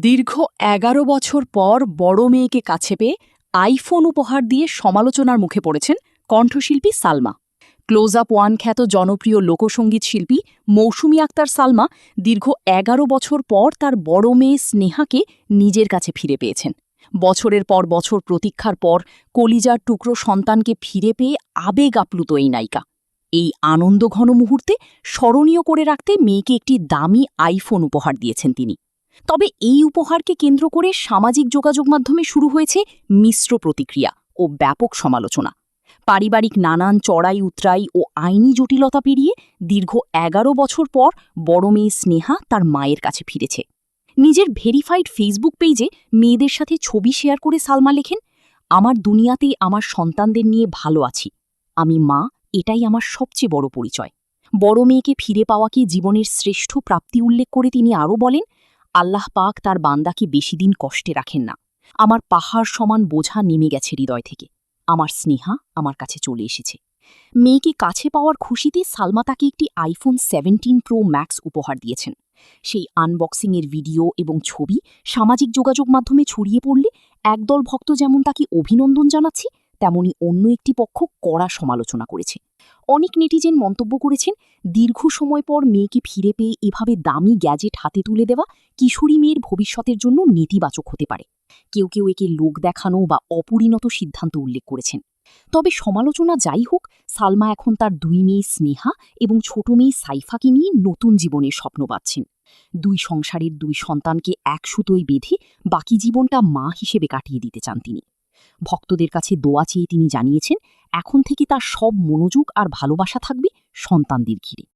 দীর্ঘ ১১ বছর পর বড় মেয়েকে কাছে পেয়ে আইফোন উপহার দিয়ে সমালোচনার মুখে পড়েছেন কণ্ঠশিল্পী সালমা। ক্লোজ আপ ওয়ান খ্যাত জনপ্রিয় লোকসঙ্গীত শিল্পী মৌসুমী আক্তার সালমা দীর্ঘ ১১ বছর পর তার বড় মেয়ে স্নেহাকে নিজের কাছে ফিরে পেয়েছেন। বছরের পর বছর প্রতীক্ষার পর কলিজার টুকরো সন্তানকে ফিরে পেয়ে আবেগ আপ্লুত এই নায়িকা। এই আনন্দঘন মুহূর্তে স্মরণীয় করে রাখতে মেয়েকে একটি দামি আইফোন উপহার দিয়েছেন তিনি। তবে এই উপহারকে কেন্দ্র করে সামাজিক যোগাযোগ মাধ্যমে শুরু হয়েছে মিশ্র প্রতিক্রিয়া ও ব্যাপক সমালোচনা। পারিবারিক নানান চড়াই উতরাই ও আইনি জটিলতা পেরিয়ে দীর্ঘ ১১ বছর পর বড় মেয়ে স্নেহা তার মায়ের কাছে ফিরেছে। নিজের ভেরিফাইড ফেসবুক পেজে মেয়েদের সাথে ছবি শেয়ার করে সালমা লেখেন, আমার দুনিয়াতে আমার সন্তানদের নিয়ে ভালো আছি, আমি মা, এটাই আমার সবচেয়ে বড় পরিচয়। বড় মেয়েকে ফিরে পাওয়াকে জীবনের শ্রেষ্ঠ প্রাপ্তি উল্লেখ করে তিনি আরও বলেন, আল্লাহ পাক তার বান্দাকে বেশি দিন কষ্টে রাখেন না। আমার পাহাড় সমান বোঝা নেমে গেছে হৃদয় থেকে। আমার স্নেহা আমার কাছে চলে এসেছে। মেয়েকে কাছে পাওয়ার খুশিতে সালমা তাকে একটি আইফোন 17 প্রো ম্যাক্স উপহার দিয়েছেন। সেই আনবক্সিংয়ের ভিডিও এবং ছবি সামাজিক যোগাযোগ মাধ্যমে ছড়িয়ে পড়লে একদল ভক্ত যেমন তাকে অভিনন্দন জানাচ্ছে, তেমনি অন্য একটি পক্ষ কড়া সমালোচনা করেছে। অনেক নেটিজেন মন্তব্য করেছেন, দীর্ঘ সময় পর মেয়েকে ফিরে পেয়ে এভাবে দামি গ্যাজেট হাতে তুলে দেওয়া কিশোরী মেয়ের ভবিষ্যতের জন্য নেতিবাচক হতে পারে। কেউ কেউ একে লোক দেখানো বা অপরিণত সিদ্ধান্ত উল্লেখ করেছেন। তবে সমালোচনা যাই হোক, সালমা এখন তার ২ মেয়ে স্নেহা এবং ছোট মেয়ে সাইফাকে নিয়ে নতুন জীবনের স্বপ্ন পাচ্ছেন। ২ সংসারের ২ সন্তানকে এক সুতোয় বেঁধে বাকি জীবনটা মা হিসেবে কাটিয়ে দিতে চান তিনি। ভক্তদের কাছে দোয়া চেয়ে তিনি জানিয়েছেন, এখন থেকে তার সব মনোযোগ আর ভালোবাসা থাকবে সন্তানদের ঘিরে।